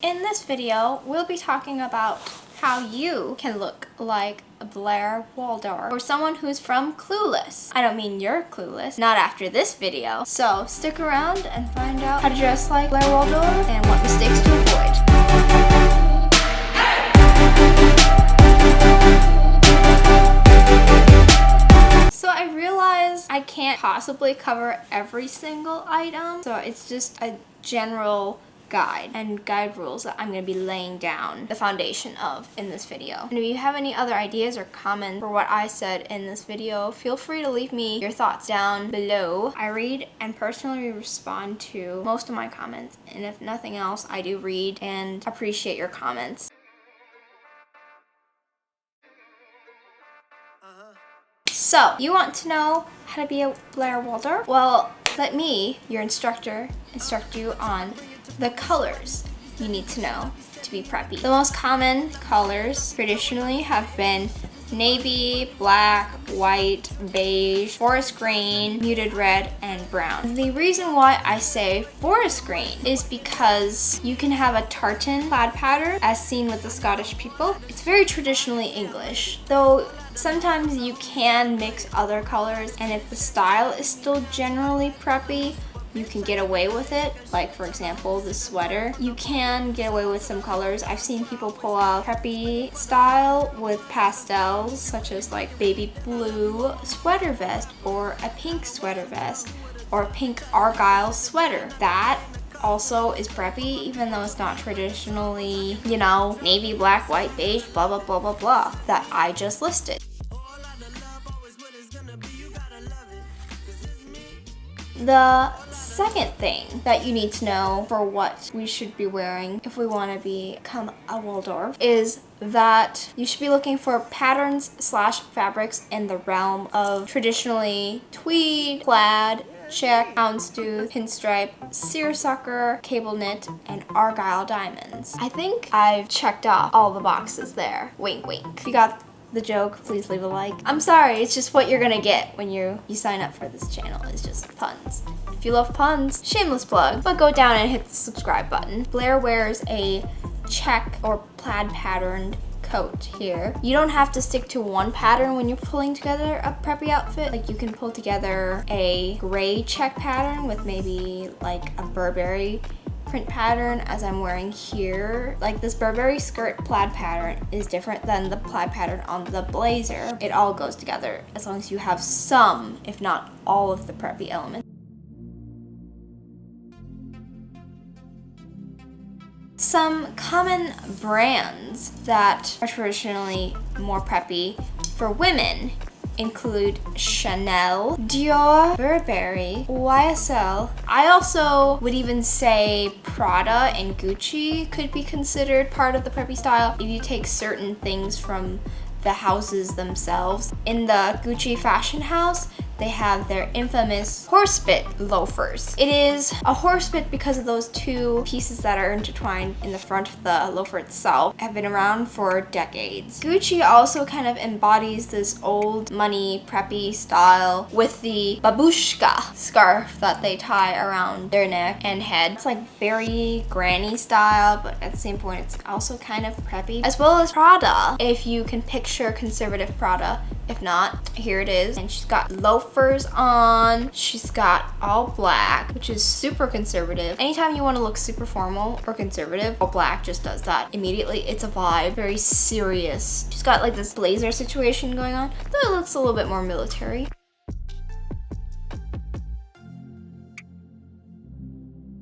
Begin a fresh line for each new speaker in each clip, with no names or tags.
In this video, we'll be talking about how you can look like Blair Waldorf or someone who's from Clueless. I don't mean you're clueless, not after this video. So stick around and find out how to dress like Blair Waldorf and what mistakes to avoid. So I realize I can't possibly cover every single item, so it's just a general guide and guide rules that I'm going to be laying down the foundation of in this video. And if you have any other ideas or comments for what I said in this video, feel free to leave me your thoughts down below. I read and personally respond to most of my comments, and if nothing else, I do read and appreciate your comments. So, you want to know how to be a Blair Waldorf? Well, let me, your instructor, instruct you on the colors you need to know to be preppy. The most common colors traditionally have been navy, black, white, beige, forest green, muted red, and brown. The reason why I say forest green is because you can have a tartan plaid pattern as seen with the Scottish people. It's very traditionally English, though sometimes you can mix other colors, and if the style is still generally preppy, you can get away with it. Like, for example, the sweater. You can get away with some colors. I've seen people pull out preppy style with pastels, such as like baby blue sweater vest or a pink sweater vest or a pink argyle sweater. That also is preppy, even though it's not traditionally, you know, navy, black, white, beige, blah, blah, blah, blah, blah, that I just listed. The second thing that you need to know for what we should be wearing if we want to become a Waldorf is that you should be looking for patterns / fabrics in the realm of traditionally tweed, plaid, check, houndstooth, pinstripe, seersucker, cable knit, and argyle diamonds. I think I've checked off all the boxes there. Wink, wink. If you got the joke, please leave a like. I'm sorry, it's just what you're gonna get when you sign up for this channel. It's just puns. If you love puns, shameless plug, but go down and hit the subscribe button. Blair wears a check or plaid patterned coat here. You don't have to stick to one pattern when you're pulling together a preppy outfit. Like, you can pull together a gray check pattern with maybe like a Burberry print pattern as I'm wearing here. Like, this Burberry skirt plaid pattern is different than the plaid pattern on the blazer. It all goes together as long as you have some, if not all, of the preppy elements. Some common brands that are traditionally more preppy for women include Chanel, Dior, Burberry, YSL. I also would even say Prada and Gucci could be considered part of the preppy style if you take certain things from the houses themselves. In the Gucci fashion house, they have their infamous horsebit loafers. It is a horsebit because of those two pieces that are intertwined in the front of the loafer itself. Have been around for decades. Gucci also kind of embodies this old money preppy style with the babushka scarf that they tie around their neck and head. It's like very granny style, but at the same point it's also kind of preppy. As well as Prada, if you can picture conservative Prada. If not, here it is. And she's got loafers on. She's got all black, which is super conservative. Anytime you want to look super formal or conservative, all black just does that immediately. It's a vibe, very serious. She's got like this blazer situation going on, though it looks a little bit more military.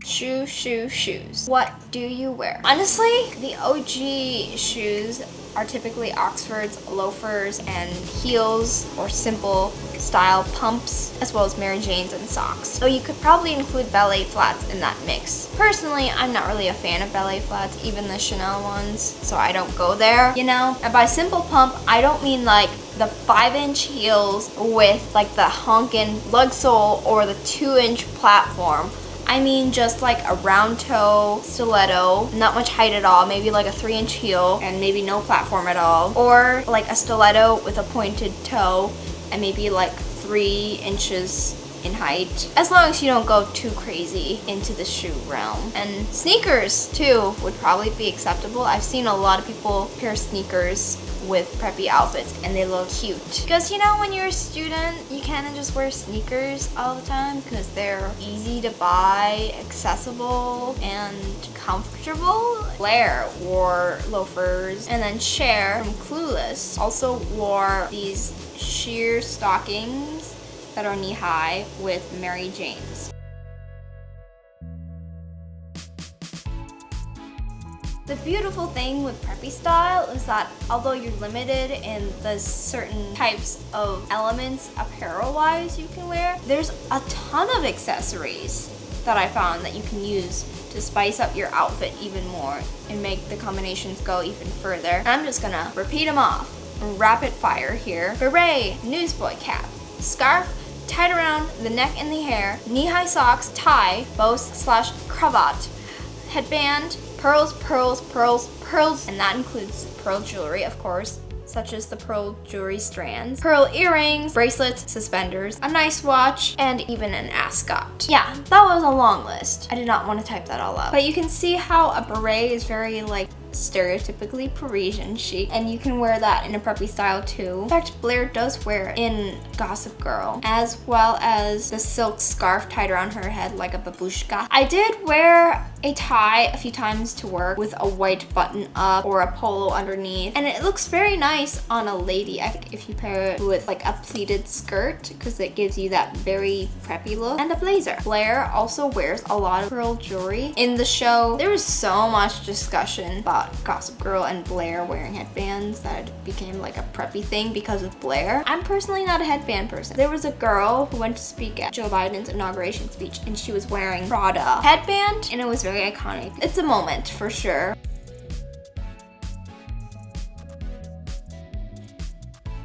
Shoes. What do you wear? Honestly, the OG shoes are typically Oxfords, loafers, and heels or simple style pumps, as well as Mary Janes and socks. So you could probably include ballet flats in that mix. Personally, I'm not really a fan of ballet flats, even the Chanel ones, so I don't go there, you know? And by simple pump, I don't mean like the 5-inch heels with like the honkin' lug sole or the 2-inch platform. I mean just like a round toe stiletto, not much height at all, maybe like a 3-inch heel and maybe no platform at all. Or like a stiletto with a pointed toe and maybe like 3 inches in height, as long as you don't go too crazy into the shoe realm. And sneakers too would probably be acceptable. I've seen a lot of people pair sneakers with preppy outfits and they look cute. Because you know, when you're a student, you can't just wear sneakers all the time because they're easy to buy, accessible, and comfortable. Blair wore loafers, and then Cher from Clueless also wore these sheer stockings that are knee-high with Mary Jane's. The beautiful thing with preppy style is that although you're limited in the certain types of elements apparel-wise you can wear, there's a ton of accessories that I found that you can use to spice up your outfit even more and make the combinations go even further. And I'm just gonna repeat them off. Rapid fire here. Beret, newsboy cap, scarf tied around the neck and the hair, knee-high socks, tie, bows/cravat, headband, pearls, pearls, pearls, pearls, and that includes pearl jewelry, of course, such as the pearl jewelry strands, pearl earrings, bracelets, suspenders, a nice watch, and even an ascot. Yeah, that was a long list. I did not want to type that all out. But you can see how a beret is very like stereotypically Parisian chic, and you can wear that in a preppy style too. In fact, Blair does wear it in Gossip Girl, as well as the silk scarf tied around her head like a babushka. I did wear a tie a few times to work with a white button up or a polo underneath, and it looks very nice on a lady if you pair it with like a pleated skirt, because it gives you that very preppy look, and a blazer. Blair also wears a lot of pearl jewelry. In the show, there was so much discussion about Gossip Girl and Blair wearing headbands that it became like a preppy thing because of Blair. I'm personally not a headband person. There was a girl who went to speak at Joe Biden's inauguration speech and she was wearing Prada headband and it was very iconic. It's a moment for sure.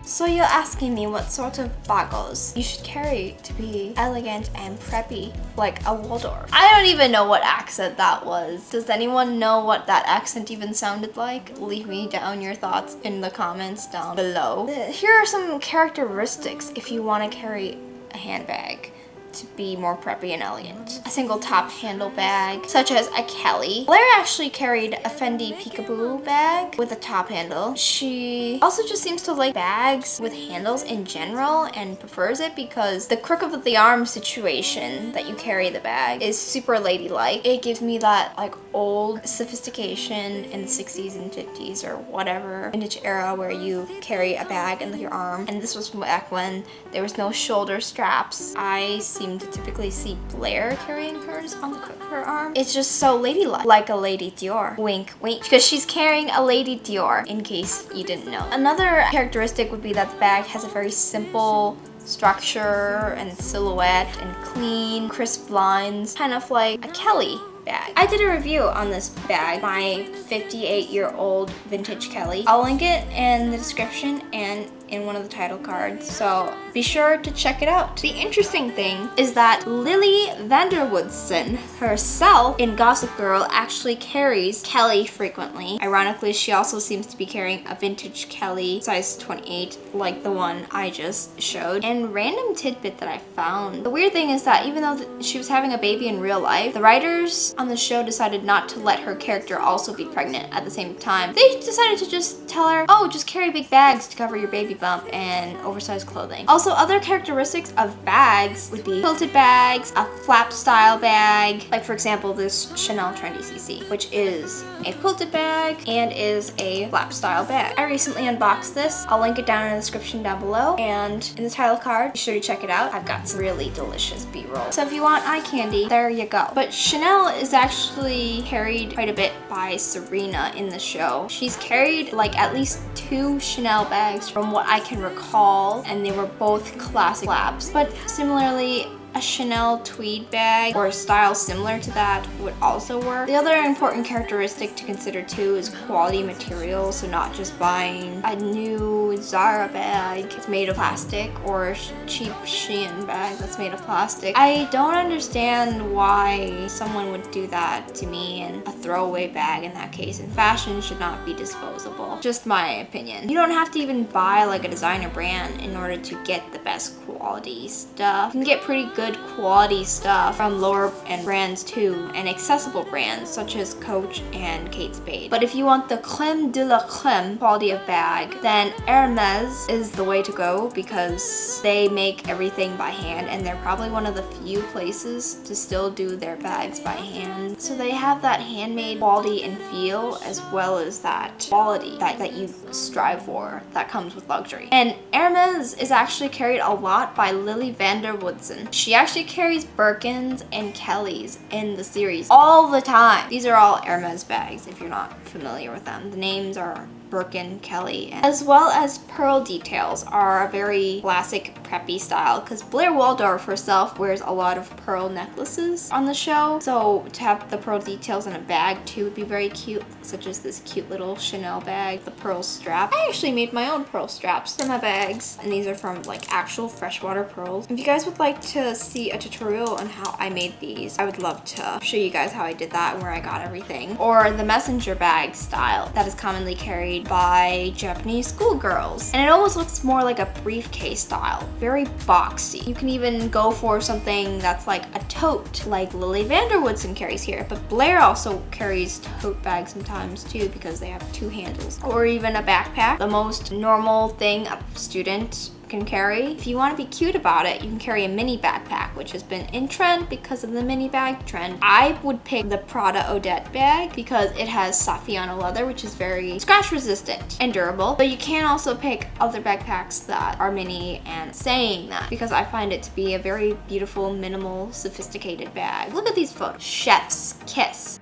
So you're asking me what sort of bagos you should carry to be elegant and preppy, like a Waldorf. I don't even know what accent that was. Does anyone know what that accent even sounded like? Leave me down your thoughts in the comments down below. Here are some characteristics if you want to carry a handbag to be more preppy and elegant. A single top handle bag, such as a Kelly. Blair actually carried a Fendi Peekaboo bag with a top handle. She also just seems to like bags with handles in general and prefers it because the crook of the arm situation that you carry the bag is super ladylike. It gives me that like old sophistication in the 60s and 50s or whatever vintage era where you carry a bag under your arm, and this was back when there was no shoulder straps. I seem to typically see Blair carrying hers on the crook of her arm. It's just so ladylike, like a Lady Dior. Wink, wink, because she's carrying a Lady Dior, in case you didn't know. Another characteristic would be that the bag has a very simple structure and silhouette and clean, crisp lines, kind of like a Kelly bag. I did a review on this bag, my 58-year-old vintage Kelly. I'll link it in the description and in one of the title cards, so be sure to check it out. The interesting thing is that Lily Vanderwoodson herself in Gossip Girl actually carries Kelly frequently. Ironically, she also seems to be carrying a vintage Kelly size 28 like the one I just showed. And random tidbit that I found, the weird thing is that even though she was having a baby in real life, the writers on the show decided not to let her character also be pregnant at the same time. They decided to just tell her, oh, just carry big bags to cover your baby bump and oversized clothing. Also, other characteristics of bags would be quilted bags, a flap style bag, like for example this Chanel Trendy CC, which is a quilted bag and is a flap style bag. I recently unboxed this. I'll link it down in the description down below and in the title card. Be sure to check it out. I've got some really delicious B-roll. So if you want eye candy, there you go. But Chanel is actually carried quite a bit by Serena in the show. She's carried like at least 2 Chanel bags from what I can recall, and they were both classic flaps. But similarly, a Chanel tweed bag or a style similar to that would also work. The other important characteristic to consider too is quality material, so not just buying a new Zara bag that's made of plastic or a cheap Shein bag that's made of plastic. I don't understand why someone would do that to me, and a throwaway bag in that case. And fashion should not be disposable. Just my opinion. You don't have to even buy like a designer brand in order to get the best quality stuff. You can get pretty good good quality stuff from lower end brands too, and accessible brands such as Coach and Kate Spade. But if you want the creme de la creme quality of bag, then Hermes is the way to go because they make everything by hand, and they're probably one of the few places to still do their bags by hand. So they have that handmade quality and feel, as well as that quality that you strive for that comes with luxury. And Hermes is actually carried a lot by Lily van der Woodsen. She actually carries Birkins and Kellys in the series all the time. These are all Hermes bags if you're not familiar with them. The names are Birkin, Kelly, as well as pearl details are a very classic preppy style because Blair Waldorf herself wears a lot of pearl necklaces on the show. So to have the pearl details in a bag too would be very cute, such as this cute little Chanel bag, the pearl strap. I actually made my own pearl straps for my bags, and these are from like actual freshwater pearls. If you guys would like to see a tutorial on how I made these, I would love to show you guys how I did that and where I got everything. Or the messenger bag style that is commonly carried by Japanese schoolgirls, and it almost looks more like a briefcase style, very boxy. You can even go for something that's like a tote, like Lily van der Woodsen carries here, but Blair also carries tote bags sometimes too because they have two handles. Or even a backpack, the most normal thing a student can carry. If you want to be cute about it, you can carry a mini backpack, which has been in trend because of the mini bag trend. I would pick the Prada Odette bag because it has Saffiano leather, which is very scratch resistant and durable. But you can also pick other backpacks that are mini, and saying that because I find it to be a very beautiful, minimal, sophisticated bag. Look at these photos. Chef's kiss.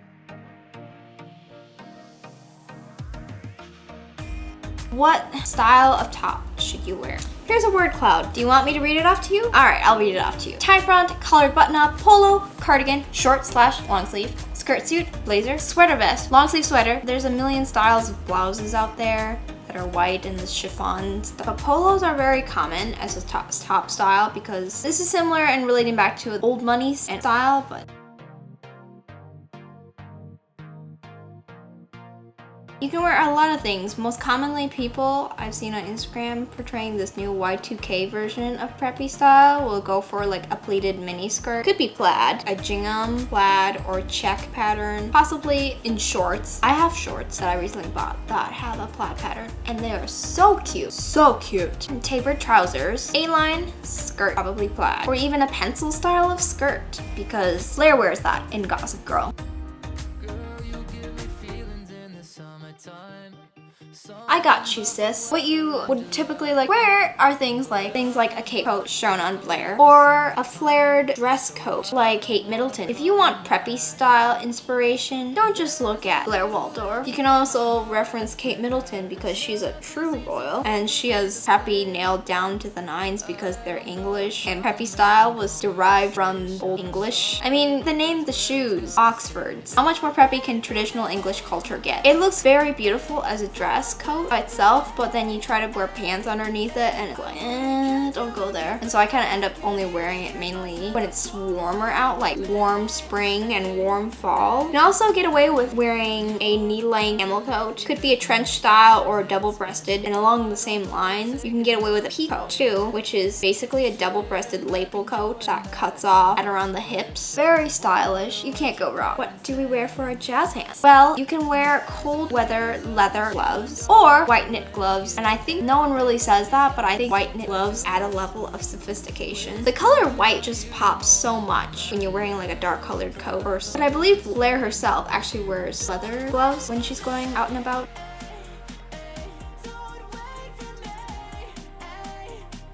What style of top should you wear? Here's a word cloud. Do you want me to read it off to you? All right, I'll read it off to you. Tie front, collared button up, polo, cardigan, short/long sleeve, skirt suit, blazer, sweater vest, long sleeve sweater. There's a million styles of blouses out there that are white and the chiffon stuff. But polos are very common as a top style because this is similar and relating back to old money style, but you can wear a lot of things. Most commonly, people I've seen on Instagram portraying this new Y2K version of preppy style will go for like a pleated mini skirt. Could be plaid, a gingham, plaid, or check pattern, possibly in shorts. I have shorts that I recently bought that have a plaid pattern, and they are so cute, so cute. And tapered trousers, A-line, skirt, probably plaid, or even a pencil style of skirt because Blair wears that in Gossip Girl. I got you, sis. What you would typically like wear are things like a cape coat shown on Blair, or a flared dress coat like Kate Middleton. If you want preppy style inspiration, don't just look at Blair Waldorf. You can also reference Kate Middleton because she's a true royal, and she has preppy nailed down to the nines because they're English, and preppy style was derived from Old English. I mean, the name, the shoes, Oxfords. How much more preppy can traditional English culture get? It looks very beautiful as a dress coat by itself, but then you try to wear pants underneath it and it's like, don't go there. And so I kind of end up only wearing it mainly when it's warmer out, like warm spring and warm fall. You can also get away with wearing a knee-length camel coat. Could be a trench style or double-breasted, and along the same lines, you can get away with a peacoat too, which is basically a double-breasted lapel coat that cuts off at around the hips. Very stylish. You can't go wrong. What do we wear for our jazz hands? Well, you can wear cold weather leather gloves or white knit gloves, and I think no one really says that, but I think white knit gloves add a level of sophistication. The color white just pops so much when you're wearing like a dark colored coat. But I believe Blair herself actually wears leather gloves when she's going out and about.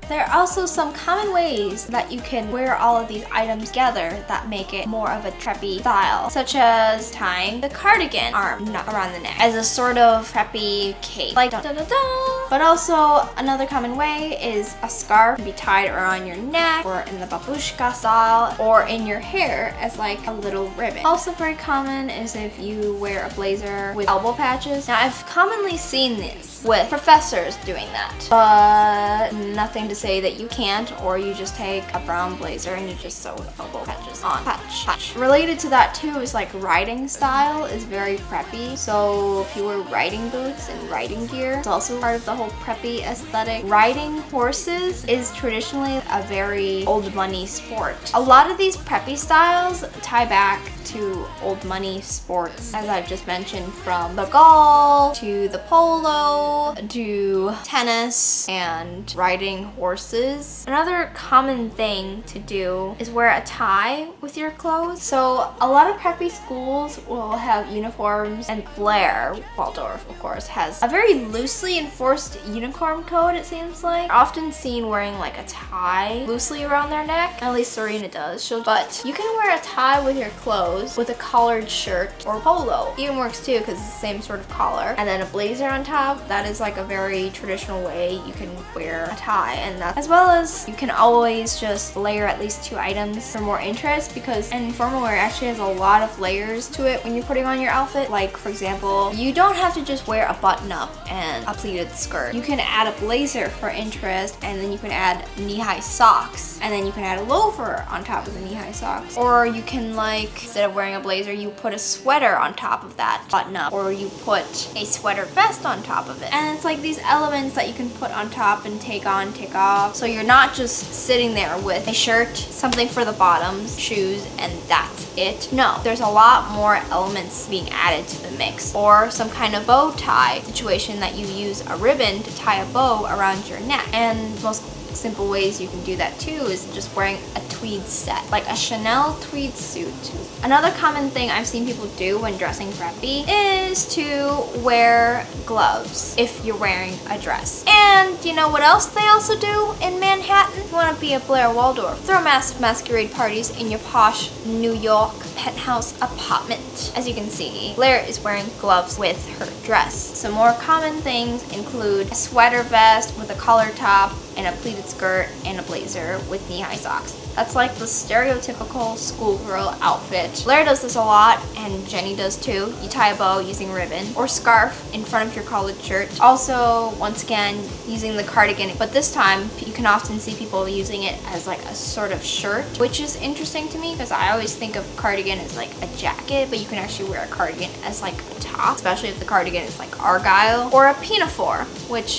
There are also some common ways that you can wear all of these items together that make it more of a preppy style, such as tying the cardigan arm around the neck as a sort of preppy cape, like da-da-da-da. But also another common way is a scarf can be tied around your neck, or in the babushka style, or in your hair as like a little ribbon. Also very common is if you wear a blazer with elbow patches. Now I've commonly seen this with professors doing that, but nothing to to say that you can't, or you just take a brown blazer and you just sew elbow patches on. Patch. Related to that too is like riding style is very preppy. So if you wear riding boots and riding gear, it's also part of the whole preppy aesthetic. Riding horses is traditionally a very old money sport. A lot of these preppy styles tie back to old money sports, as I've just mentioned, from the golf to the polo to tennis and riding horses. Another common thing to do is wear a tie with your clothes. So a lot of preppy schools will have uniforms, and Blair, Waldorf of course, has a very loosely enforced uniform code, it seems like. Often seen wearing like a tie loosely around their neck, at least Serena does. But you can wear a tie with your clothes with a collared shirt or polo. Even works too because it's the same sort of collar. And then a blazer on top. That is like a very traditional way you can wear a tie. And that, as well as you can always just layer at least 2 items for more interest, because informal wear actually has a lot of layers to it when you're putting on your outfit. Like for example, you don't have to just wear a button up and a pleated skirt. You can add a blazer for interest, and then you can add knee-high socks, and then you can add a loafer on top of the knee-high socks. Or you can, like, instead of wearing a blazer, you put a sweater on top of that button up, or you put a sweater vest on top of it. And it's like these elements that you can put on top and take on, take off. So you're not just sitting there with a shirt, something for the bottoms, shoes, and that's it. No, there's a lot more elements being added to the mix. Or some kind of bow tie situation that you use a ribbon to tie a bow around your neck. And most simple ways you can do that too is just wearing a tweed set, like a Chanel tweed suit. Another common thing I've seen people do when dressing preppy is to wear gloves if you're wearing a dress. And you know what else they also do in Manhattan? If you want to be a Blair Waldorf, throw massive masquerade parties in your posh New York penthouse apartment. As you can see, Blair is wearing gloves with her dress. Some more common things include a sweater vest with a collar top and a pleated skirt and a blazer with knee-high socks. That's like the stereotypical schoolgirl outfit. Blair does this a lot, and Jenny does too. You tie a bow using ribbon or scarf in front of your collared shirt. Also, once again, using the cardigan, but this time you can often see people using it as like a sort of shirt, which is interesting to me because I always think of cardigan as like a jacket, but you can actually wear a cardigan as like a top, especially if the cardigan is like argyle or a pinafore,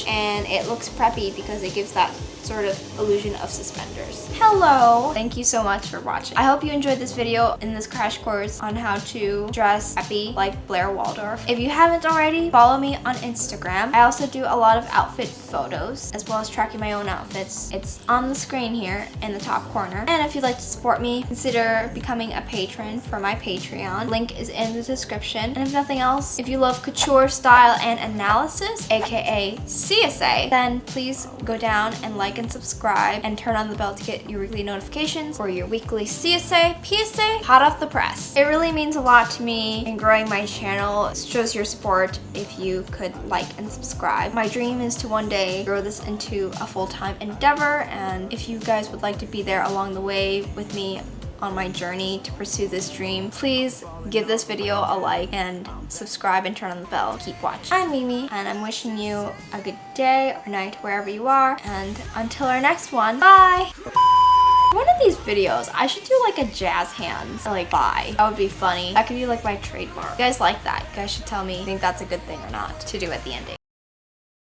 and it looks preppy because it gives that sort of illusion of suspenders. Hello! Thank you so much for watching. I hope you enjoyed this video in this crash course on how to dress preppy like Blair Waldorf. If you haven't already, follow me on Instagram. I also do a lot of outfit photos as well as tracking my own outfits. It's on the screen here in the top corner. And if you'd like to support me, consider becoming a patron for my Patreon. Link is in the description. And if nothing else, if you love couture, style, and analysis, aka CSA, then please go down and like and subscribe and turn on the bell to get your weekly notifications for your weekly CSA, PSA, hot off the press. It really means a lot to me in growing my channel. It shows your support if you could like and subscribe. My dream is to one day grow this into a full-time endeavor, and if you guys would like to be there along the way with me on my journey to pursue this dream, please give this video a like and subscribe and turn on the bell. Keep watching. I'm Mimi, and I'm wishing you a good day or night wherever you are, and until our next one, bye! One of these videos, I should do like a jazz hands, like bye. That would be funny. That could be like my trademark. If you guys like that, you guys should tell me if you think that's a good thing or not to do at the ending.